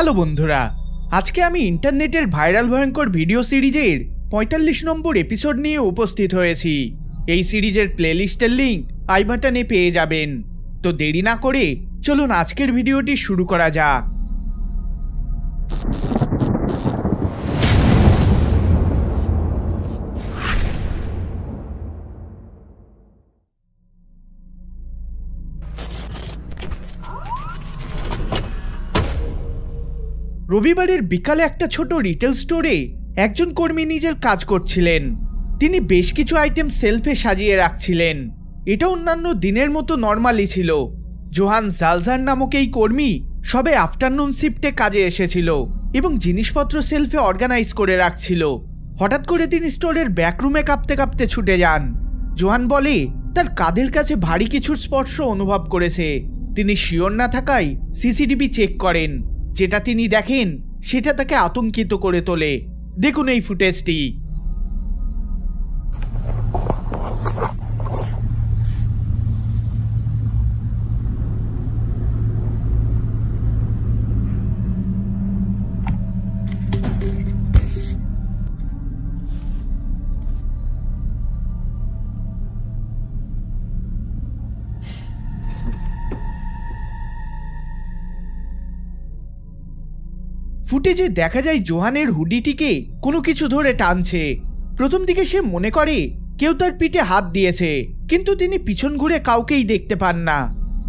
Hello বন্ধুরা, আজকে আমি ইন্টারনেটের ভাইরাল ভয়ঙ্কর ভিডিও সিরিজের ৪৫ নম্বর এপিসোড নিয়ে উপস্থিত হয়েছি। এই সিরিজের প্লেলিস্টের লিঙ্ক আই বাটনে পেয়ে যাবেন। তো দেরি না করে চলুন আজকের ভিডিওটি শুরু করা যাক। রবিবারের বিকালে একটা ছোট রিটেল স্টোরে একজন কর্মী নিজের কাজ করছিলেন। তিনি বেশ কিছু আইটেম সেলফে সাজিয়ে রাখছিলেন। এটা অন্যান্য দিনের মতো নর্মালি ছিল। জোহান জালজার নামক এই কর্মী সবে আফটারনুন শিফটে কাজে এসেছিল এবং জিনিসপত্র সেলফে অর্গানাইজ করে রাখছিল। হঠাৎ করে তিনি স্টোরের ব্যাকরুমে কাঁপতে কাঁপতে ছুটে যান। জোহান বলে তার কাঁধের কাছে ভারী কিছুর স্পর্শ অনুভব করেছে। তিনি শিওর না থাকায় সিসিটিভি চেক করেন। যেটা তিনি দেখেন সেটা তাকে আতঙ্কিত করে তোলে। দেখুন এই ফুটেজটি। ফুটেজে দেখা যায় জোহানের হুডিটিকে কোনো কিছু ধরে টানছে। প্রথম দিকে সে মনে করে কেউ তার পিঠে হাত দিয়েছে, কিন্তু তিনি পিছন ঘুরে কাউকেই দেখতে পান না।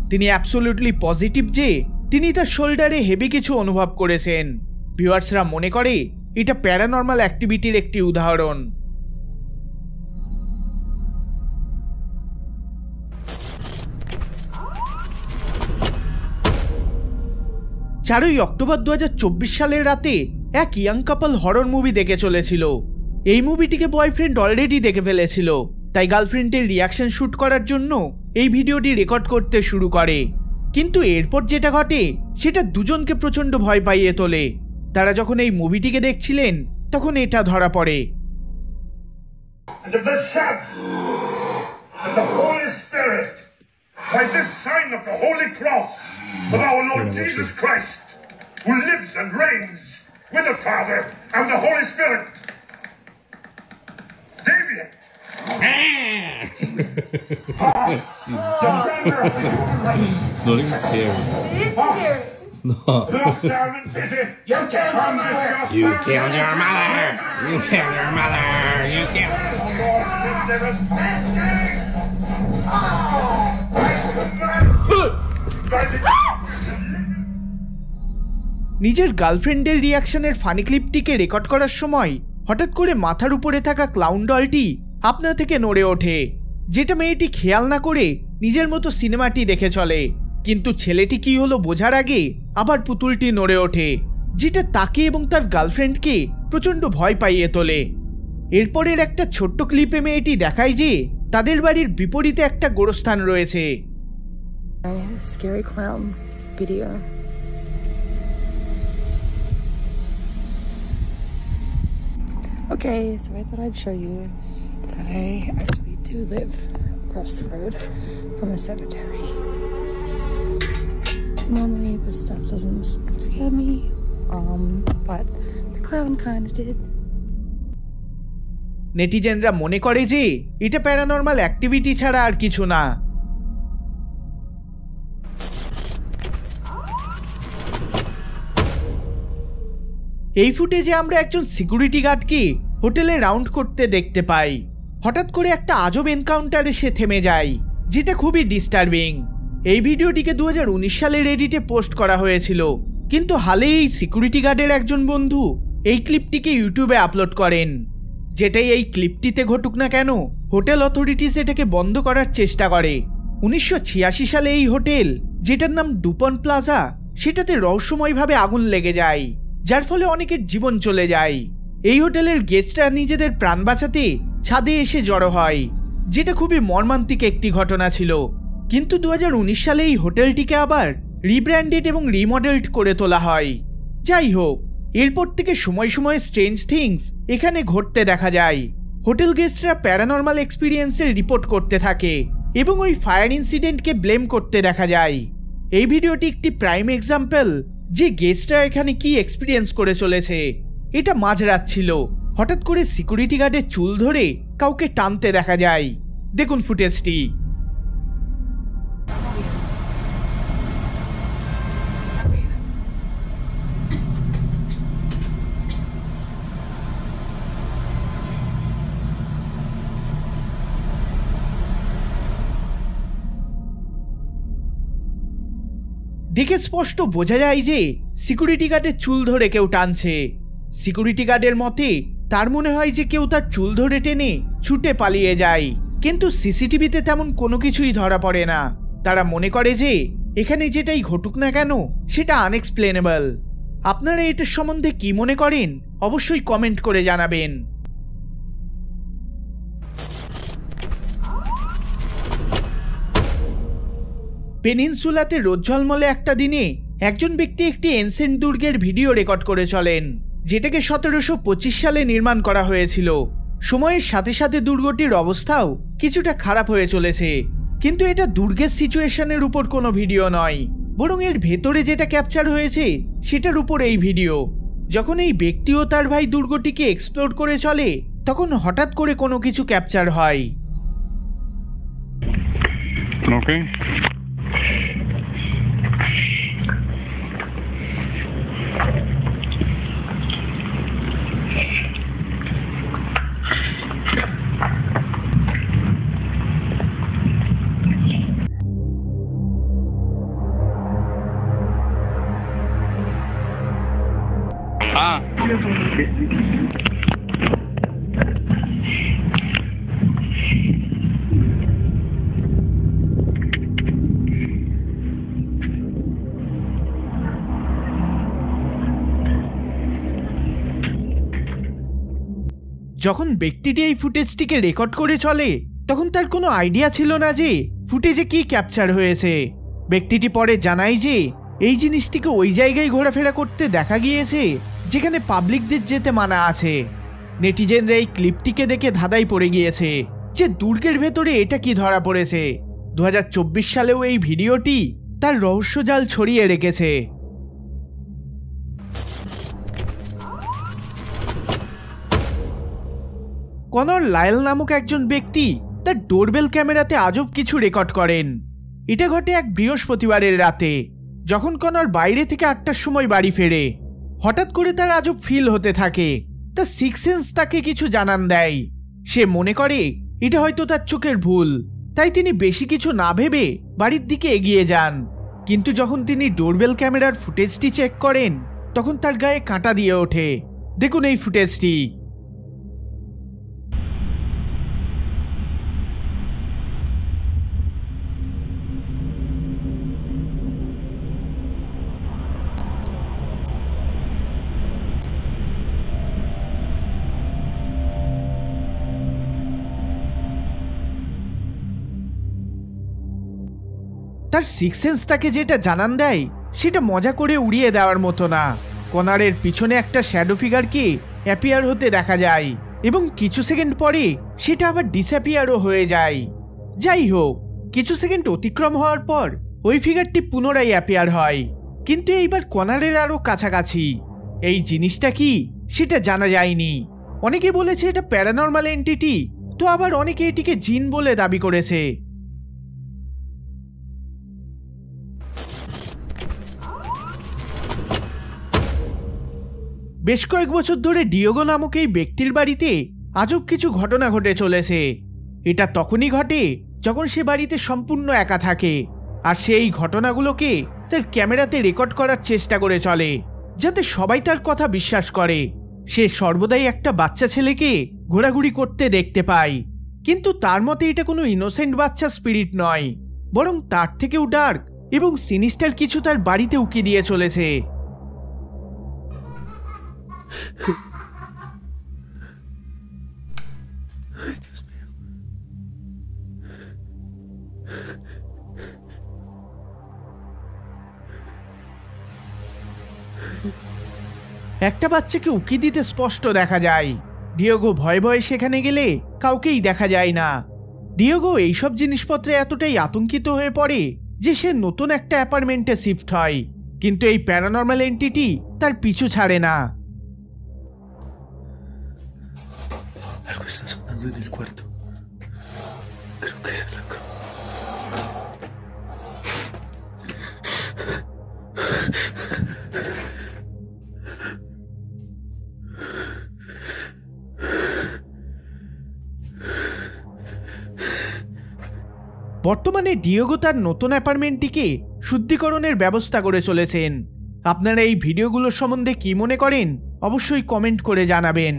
তিনি অ্যাবসলিউটলি পজিটিভ যে তিনি তার শোল্ডারে হেভি কিছু অনুভব করেছেন। ভিউয়ার্সরা মনে করে এটা প্যারানর্মাল অ্যাক্টিভিটির একটি উদাহরণ। 4ই অক্টোবর 2024 সালের রাতে এক ইয়াং কাপল হরর মুভি দেখে চলেছিল। এই মুভিটিকে বয়ফ্রেন্ড অলরেডি দেখে ফেলেছিল, তাই গার্লফ্রেন্ডের রিয়াকশন শুট করার জন্য এই ভিডিওটি রেকর্ড করতে শুরু করে। কিন্তু এরপর যেটা ঘটে সেটা দুজনকে প্রচণ্ড ভয় পাইয়ে তোলে। তারা যখন এই মুভিটিকে দেখছিলেন তখন এটা ধরা পড়ে। By this sign of the Holy Cross of our Lord Jesus Christ, who lives and reigns with the Father and the Holy Spirit. Damien! It's not even scary. It is scary. It's not. You killed my mother! You killed your mother! You killed your mother! You killed... নিজের গার্লফ্রেন্ডের রিয়াকশনের funny ক্লিপটিকে record করার সময় হঠাৎ করে মাথার উপরে থাকা clown ডলটি আপনা থেকে নড়ে ওঠে, যেটা মেয়েটি খেয়াল না করে নিজের মতো সিনেমাটি দেখে চলে। কিন্তু ছেলেটি কি হলো বোঝার আগে আবার পুতুলটি নড়ে ওঠে, যেটা তাকে এবং তার গার্লফ্রেন্ডকে প্রচণ্ড ভয় পাইয়ে তোলে। এরপরের একটা ছোট্ট ক্লিপে মেয়েটি দেখায় যে তাদের বাড়ির বিপরীতে একটা গোরস্থান রয়েছে। Scary clown video. Okay, so I thought I'd show you that I actually do live across the road from a cemetery. Normally this stuff doesn't scare me, but the clown kind of did. নেটিজেনরা মনে করে যে এটা paranormal activity ছাড়া আর কিছু না। এই ফুটেজে আমরা একজন সিকিউরিটি গার্ডকে হোটেলে রাউন্ড করতে দেখতে পাই। হঠাৎ করে একটা আজব এনকাউন্টারে সে থেমে যায়, যেটা খুবই ডিস্টার্বিং। এই ভিডিওটিকে 2019 সালে রেডিটে পোস্ট করা হয়েছিল, কিন্তু হালে এই সিকিউরিটি গার্ডের একজন বন্ধু এই ক্লিপটিকে ইউটিউবে আপলোড করেন। যেটাই এই ক্লিপটিতে ঘটুক না কেন, হোটেল অথরিটিস এটাকে বন্ধ করার চেষ্টা করে। 1986 সালে এই হোটেল, যেটার নাম ডুপন প্লাজা, সেটাতে রহস্যময়ভাবে আগুন লেগে যায়, যার ফলে অনেকের জীবন চলে যায়। এই হোটেলের গেস্টরা নিজেদের প্রাণ বাঁচাতে ছাদে এসে জড়ো হয়, যেটা খুবই মর্মান্তিক একটি ঘটনা ছিল। কিন্তু 2019 সালে এই হোটেলটিকে আবার রিব্র্যান্ডেড এবং রিমডেলড করে তোলা হয়। যাই হোক, এরপর থেকে সময় সময় স্ট্রেঞ্জ থিংস এখানে ঘটতে দেখা যায়। হোটেল গেস্টরা প্যারানর্মাল এক্সপিরিয়েন্সের রিপোর্ট করতে থাকে এবং ওই ফায়ার ইনসিডেন্টকে ব্লেম করতে দেখা যায়। এই ভিডিওটি একটি প্রাইম এক্সাম্পল যে গেস্টরা এখানে কি এক্সপিরিয়েন্স করে চলেছে। এটা মাঝরাত ছিল, হঠাৎ করে সিকিউরিটি গার্ডের চুল ধরে কাউকে টানতে দেখা যায়। দেখুন ফুটেজটি। দেখে স্পষ্ট বোঝা যায় যে সিকিউরিটি গার্ডের চুল ধরে কেউ টানছে। সিকিউরিটি গার্ডের মতে তার মনে হয় যে কেউ তার চুল ধরে টেনে ছুটে পালিয়ে যায়, কিন্তু সিসিটিভিতে তেমন কোনো কিছুই ধরা পড়ে না। তারা মনে করে যে এখানে যেটাই ঘটুক না কেন সেটা আনএক্সপ্লেনেবল। আপনারা এটার সম্বন্ধে কি মনে করেন অবশ্যই কমেন্ট করে জানাবেন। পেনিনসুলাতে রোদ ঝলমলে একটা দিনে একজন ব্যক্তি একটি এনসেন্ট দুর্গের ভিডিও রেকর্ড করে চলেন, যেটাকে 1725 সালে নির্মাণ করা হয়েছিল। সময়ের সাথে সাথে দুর্গটির অবস্থাও কিছুটা খারাপ হয়ে চলেছে, কিন্তু এটা দুর্গের সিচুয়েশনের উপর কোনো ভিডিও নয়, বরং এর ভেতরে যেটা ক্যাপচার হয়েছে সেটার উপর এই ভিডিও। যখন এই ব্যক্তি ও তার ভাই দুর্গটিকে এক্সপ্লোর করে চলে, তখন হঠাৎ করে কোনো কিছু ক্যাপচার হয়। Okay. যখন ব্যক্তিটি এই ফুটেজটিকে রেকর্ড করে চলে, তখন তার কোনো আইডিয়া ছিল না যে ফুটেজে কি ক্যাপচার হয়েছে। ব্যক্তিটি পরে জানায় যে এই জিনিসটিকে ওই জায়গায় ঘোরাফেরা করতে দেখা গিয়েছে যেখানে পাবলিকদের যেতে মানা আছে। নেটিজেনরা এই ক্লিপটিকে দেখে ধাঁধায় পড়ে গিয়েছে যে দুর্গের ভেতরে এটা কি ধরা পড়েছে। 2024 সালেও এই ভিডিওটি তার রহস্যজাল ছড়িয়ে রেখেছে। কনর লায়েল নামক একজন ব্যক্তি তার ডোরবেল ক্যামেরাতে আজব কিছু রেকর্ড করেন। এটা ঘটে এক বৃহস্পতিবারের রাতে, যখন কনর বাইরে থেকে 8টার সময় বাড়ি ফেরে। হঠাৎ করে তার আজব ফিল হতে থাকে। তার সিক্স সেন্স তাকে কিছু জানান দেয়। সে মনে করে এটা হয়তো তার চোখের ভুল, তাই তিনি বেশি কিছু না ভেবে বাড়ির দিকে এগিয়ে যান। কিন্তু যখন তিনি ডোরবেল ক্যামেরার ফুটেজটি চেক করেন, তখন তার গায়ে কাঁটা দিয়ে ওঠে। দেখুন এই ফুটেজটি। তার সিক্স সেন্স তাকে যেটা জানান দেয় সেটা মজা করে উড়িয়ে দেওয়ার মতো না। কনারের পিছনে একটা শ্যাডো ফিগারকে অ্যাপিয়ার হতে দেখা যায় এবং কিছু সেকেন্ড পরে সেটা আবার ডিসঅ্যাপিয়ারও হয়ে যায়। যাই হোক, কিছু সেকেন্ড অতিক্রম হওয়ার পর ওই ফিগারটি পুনরায় অ্যাপিয়ার হয়, কিন্তু এইবার কনারের আরও কাছাকাছি। এই জিনিসটা কি সেটা জানা যায়নি। অনেকে বলেছে এটা প্যারানর্মাল এন্টিটি, তো আবার অনেকে এটিকে জিন বলে দাবি করেছে। বেশ কয়েক বছর ধরে ডিয়েগো নামক এই ব্যক্তির বাড়িতে আজব কিছু ঘটনা ঘটে চলেছে। এটা তখনই ঘটে যখন সে বাড়িতে সম্পূর্ণ একা থাকে, আর সে এই ঘটনাগুলোকে তার ক্যামেরাতে রেকর্ড করার চেষ্টা করে চলে, যাতে সবাই তার কথা বিশ্বাস করে। সে সর্বদাই একটা বাচ্চা ছেলেকে ঘোরাঘুরি করতে দেখতে পায়, কিন্তু তার মতে এটা কোনো ইনোসেন্ট বাচ্চা স্পিরিট নয়, বরং তার থেকেও ডার্ক এবং সিনিস্টার কিছু তার বাড়িতে উকি দিয়ে চলেছে। একটা বাচ্চাকে উকি দিতে স্পষ্ট দেখা যায়। ডিয়েগো ভয়ে ভয়ে সেখানে গেলে কাউকেই দেখা যায় না। ডিয়েগো এইসব জিনিসপত্রে এতটাই আতঙ্কিত হয়ে পড়ে যে সে নতুন একটা অ্যাপার্টমেন্টে শিফট হয়। কিন্তু এই প্যারানর্মাল এন্টিটি তার পিছু ছাড়ে না। Algo está sonando en el cuarto. Creo que es el acá. বর্তমানে ডিয়েগো তার নতুন অ্যাপার্টমেন্টটিকে শুদ্ধিকরণের ব্যবস্থা করে চলেছেন। আপনারা এই ভিডিওগুলোর সম্বন্ধে কি মনে করেন অবশ্যই কমেন্ট করে জানাবেন।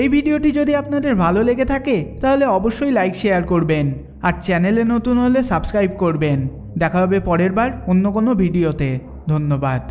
এই ভিডিওটি যদি আপনাদের ভালো লেগে থাকে তাহলে অবশ্যই লাইক শেয়ার করবেন, আর চ্যানেলে নতুন হলে সাবস্ক্রাইব করবেন। দেখা হবে পরের বার অন্য কোনো ভিডিওতে। ধন্যবাদ।